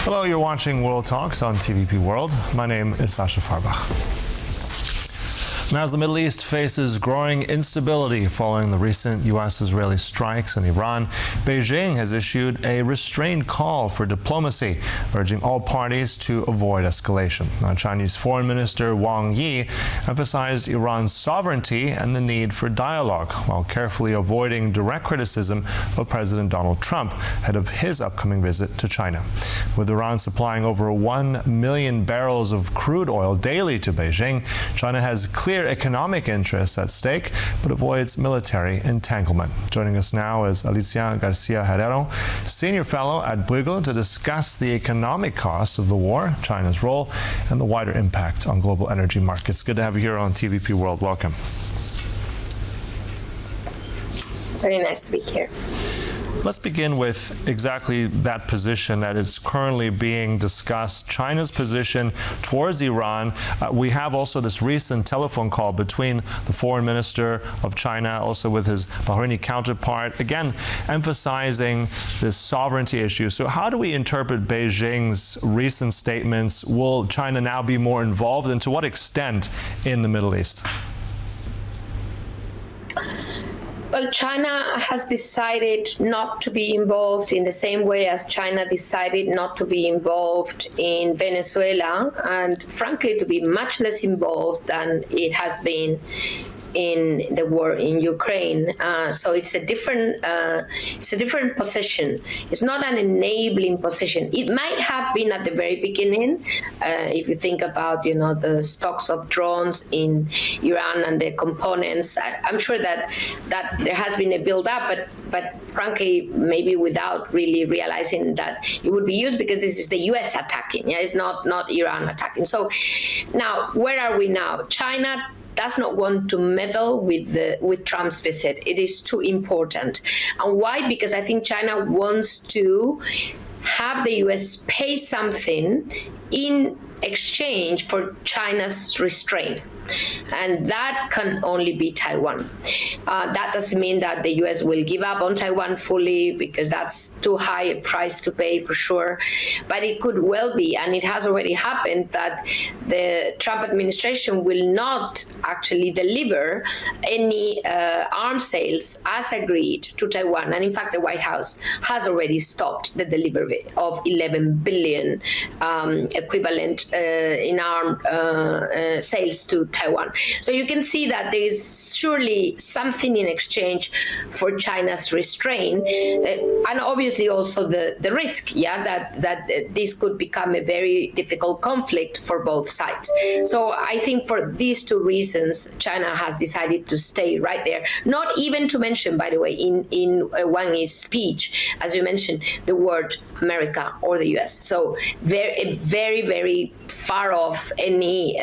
Hello, you're watching World Talks on TVP World. My name is Sascha Fahrbach. Now, as the Middle East faces growing instability following the recent U.S. Israeli strikes in Iran, Beijing has issued a restrained call for diplomacy, urging all parties to avoid escalation. Now, Chinese Foreign Minister Wang Yi emphasized Iran's sovereignty and the need for dialogue, while carefully avoiding direct criticism of President Donald Trump ahead of his upcoming visit to China. With Iran supplying over 1 million barrels of crude oil daily to Beijing, China has clear economic interests at stake, but avoids military entanglement. Joining us now is Alicia Garcia-Herrero, Senior Fellow at Bruegel, to discuss the economic costs of the war, China's role, and the wider impact on global energy markets. Good to have you here on TVP World. Welcome. Very nice to be here. Let's begin with exactly that position that is currently being discussed, China's position towards Iran. We have also this recent telephone call between the foreign minister of China, also with his Bahraini counterpart, again, emphasizing this sovereignty issue. So how do we interpret Beijing's recent statements? Will China now be more involved, and to what extent in the Middle East? Well, China has decided not to be involved in the same way as China decided not to be involved in Venezuela, and frankly, to be much less involved than it has been in the war in Ukraine. So it's a different position. It's not an enabling position. It might have been at the very beginning, if you think about, the stocks of drones in Iran and the components. I'm sure that there has been a build-up, but frankly, maybe without really realizing that it would be used, because this is the U.S. attacking. Yeah, it's not Iran attacking. So now, where are we now? China does not want to meddle with Trump's visit. It is too important. And why? Because I think China wants to have the U.S. pay something in exchange for China's restraint. And that can only be Taiwan. That doesn't mean that the U.S. will give up on Taiwan fully, because that's too high a price to pay for sure. But it could well be, and it has already happened, that the Trump administration will not actually deliver any arms sales as agreed to Taiwan. And in fact, the White House has already stopped the delivery of 11 billion equivalent in arms sales to Taiwan. So you can see that there is surely something in exchange for China's restraint, and obviously also the risk, that this could become a very difficult conflict for both sides. So I think for these two reasons, China has decided to stay right there. Not even to mention, by the way, in Wang Yi's speech, as you mentioned, the word America or the U.S. So very, very far off any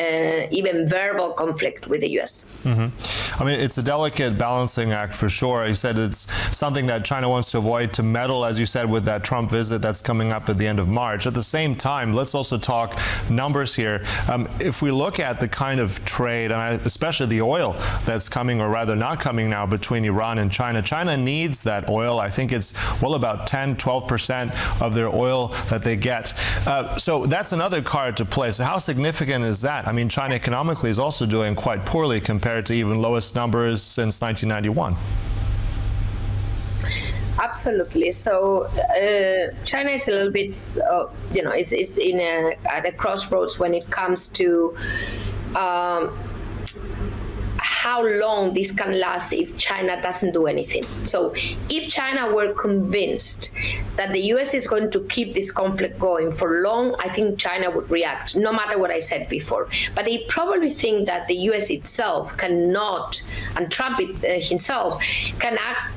even verbal conflict with the U.S. Mm-hmm. I mean, it's a delicate balancing act for sure. You said it's something that China wants to avoid, to meddle, as you said, with that Trump visit that's coming up at the end of March. At the same time, let's also talk numbers here. If we look at the kind of trade, and especially the oil that's coming, or rather not coming now, between Iran and China, China needs that oil. I think it's well about 10-12% of their oil that they get. So that's another card to play. So how significant is that? I mean, China economically is also doing quite poorly compared to even lowest numbers since 1991. Absolutely. So China is a little bit, is at a crossroads when it comes to how long this can last if China doesn't do anything. So if China were convinced that the U.S. is going to keep this conflict going for long, I think China would react, no matter what I said before. But they probably think that the U.S. itself cannot, and Trump himself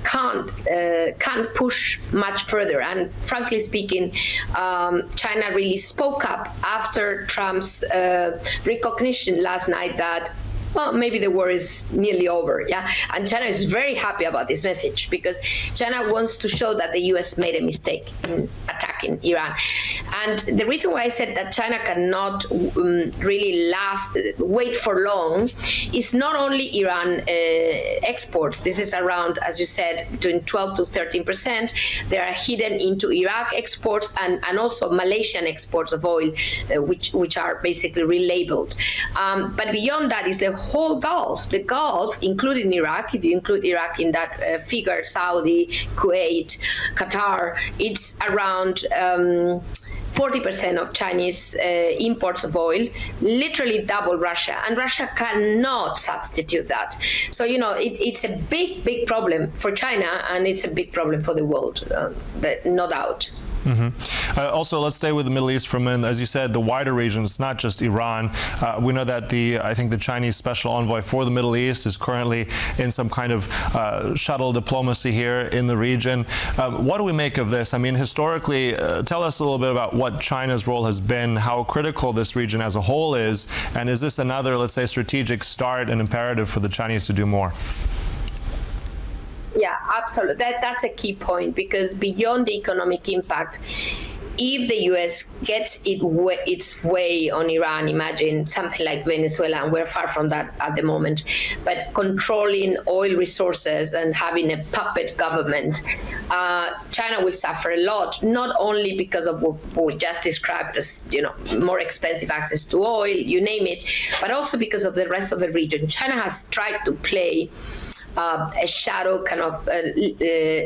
can't push much further. And frankly speaking, China really spoke up after Trump's recognition last night that, well, maybe the war is nearly over, And China is very happy about this message, because China wants to show that the U.S. made a mistake in attacking Iran. And the reason why I said that China cannot really wait for long is not only Iran exports. This is around, as you said, between 12 to 13%. They are hidden into Iraq exports and also Malaysian exports of oil, which are basically relabeled. But beyond that is the whole Gulf. The Gulf, including Iraq, if you include Iraq in that figure, Saudi, Kuwait, Qatar, it's around 40% of Chinese imports of oil, literally double Russia, and Russia cannot substitute that. So, it's a big, big problem for China, and it's a big problem for the world, no doubt. Mm-hmm. Also, let's stay with the Middle East for a minute. As you said, the wider region, it's not just Iran. We know that I think the Chinese special envoy for the Middle East is currently in some kind of shuttle diplomacy here in the region. What do we make of this? I mean, historically, tell us a little bit about what China's role has been, how critical this region as a whole is, and is this another, let's say, strategic start and imperative for the Chinese to do more? Yeah, absolutely. That's a key point, because beyond the economic impact, if the U.S. gets its way on Iran, imagine something like Venezuela, and we're far from that at the moment, but controlling oil resources and having a puppet government, China will suffer a lot, not only because of what we just described as, more expensive access to oil, you name it, but also because of the rest of the region. China has tried to play a shadow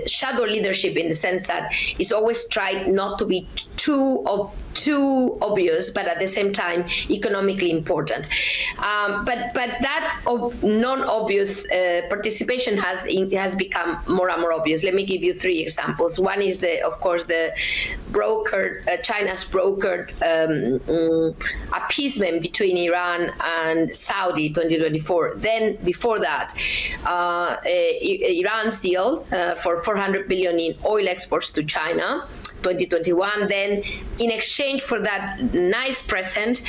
shadow leadership, in the sense that it's always tried not to be too obvious, but at the same time economically important. But that non-obvious participation has become more and more obvious. Let me give you 3 examples. One is the China's brokered appeasement between Iran and Saudi 2024. Then before that, Iran's deal for $400 billion in oil exports to China 2021. Then in exchange for that nice present,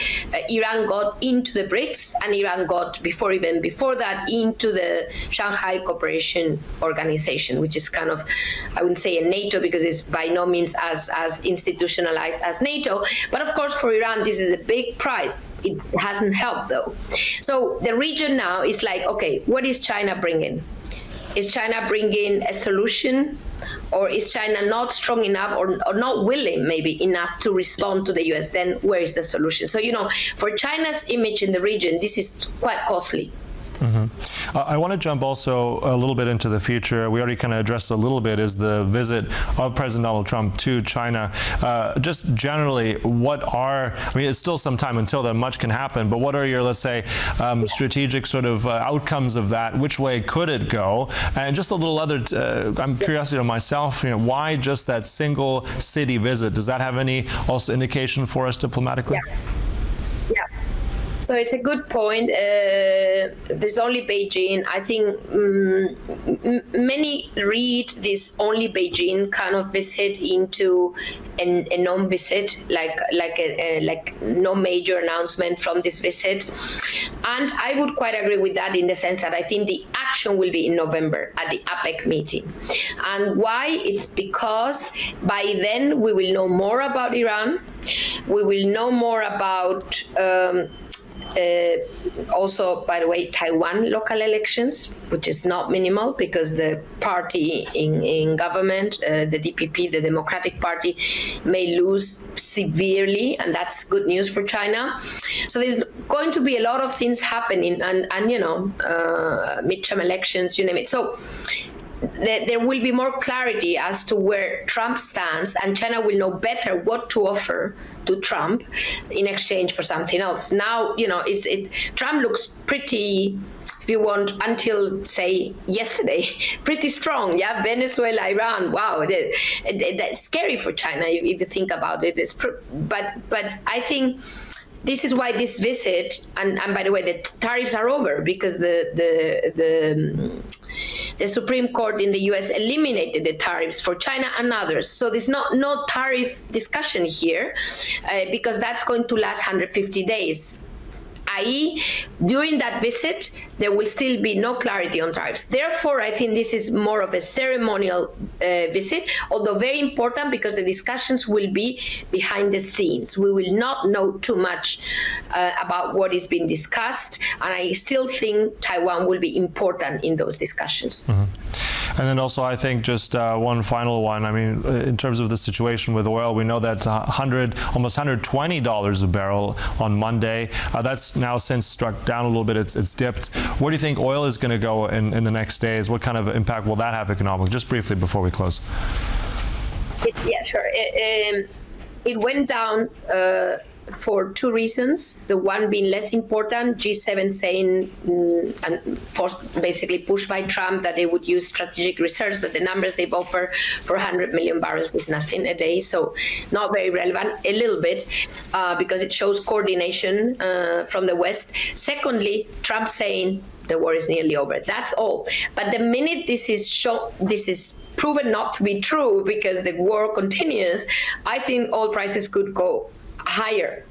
Iran got into the BRICS, and Iran got before that into the Shanghai Cooperation Organization, which is kind of, I wouldn't say a NATO, because it's by no means as institutionalized as NATO. But of course, for Iran, this is a big prize. It hasn't helped, though. So the region now is like, okay, what is China bringing? Is China bringing a solution, or is China not strong enough or not willing maybe enough to respond to the US? Then where is the solution? So, for China's image in the region, this is quite costly. Mm-hmm. I want to jump also a little bit into the future. We already kind of addressed a little bit, is the visit of President Donald Trump to China. Just generally, it's still some time until then, much can happen, but what are your, let's say, strategic sort of outcomes of that? Which way could it go? And just a little other, I'm curious to myself, why just that single city visit? Does that have any also indication for us diplomatically? Yeah. So it's a good point. There's only Beijing. I think many read this only Beijing kind of visit into a non-visit, like no major announcement from this visit. And I would quite agree with that, in the sense that I think the action will be in November at the APEC meeting. And why? It's because by then we will know more about Iran. We will know more about also, by the way, Taiwan local elections, which is not minimal, because the party in government, the DPP, the Democratic Party, may lose severely, and that's good news for China. So there's going to be a lot of things happening, and midterm elections, you name it. So there will be more clarity as to where Trump stands, and China will know better what to offer to Trump in exchange for something else. Now, Trump looks pretty, if you want, until, say, yesterday, pretty strong. Yeah, Venezuela, Iran, wow, that's scary for China if you think about it. But I think this is why this visit, and by the way, the tariffs are over, because the Supreme Court in the U.S. eliminated the tariffs for China and others. So there's no tariff discussion here, because that's going to last 150 days. i.e., during that visit, there will still be no clarity on tariffs. Therefore, I think this is more of a ceremonial visit, although very important because the discussions will be behind the scenes. We will not know too much about what is being discussed, and I still think Taiwan will be important in those discussions. And then also, I think just one final one. I mean, in terms of the situation with oil, we know that almost $120 a barrel on Monday. That's now since struck down a little bit. It's dipped. Where do you think oil is going to go in the next days? What kind of impact will that have economically? Just briefly before we close. Yeah, sure. It went down for two reasons. The one being less important, G7 saying and forced, basically pushed by Trump that they would use strategic reserves, but the numbers they've offered for 100 million barrels is nothing a day, so not very relevant. A little bit because it shows coordination from the West. Secondly, Trump saying the war is nearly over. That's all. But the minute this is proven not to be true because the war continues, I think oil prices could go higher.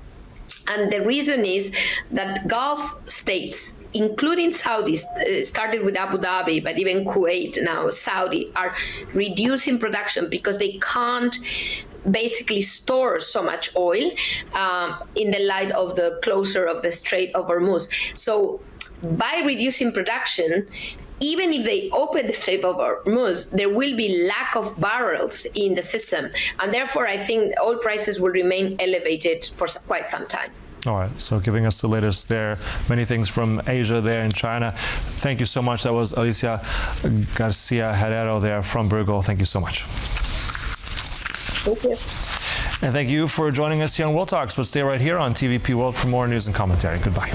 And the reason is that Gulf states, including Saudis, started with Abu Dhabi, but even Kuwait now, Saudi, are reducing production because they can't basically store so much oil in the light of the closure of the Strait of Hormuz. So by reducing production, even if they open the Strait of Hormuz, there will be lack of barrels in the system. And therefore, I think oil prices will remain elevated for quite some time. All right, so giving us the latest there. Many things from Asia there in China. Thank you so much. That was Alicia Garcia-Herrero there from Bruegel. Thank you so much. Thank you. And thank you for joining us here on World Talks. But stay right here on TVP World for more news and commentary. Goodbye.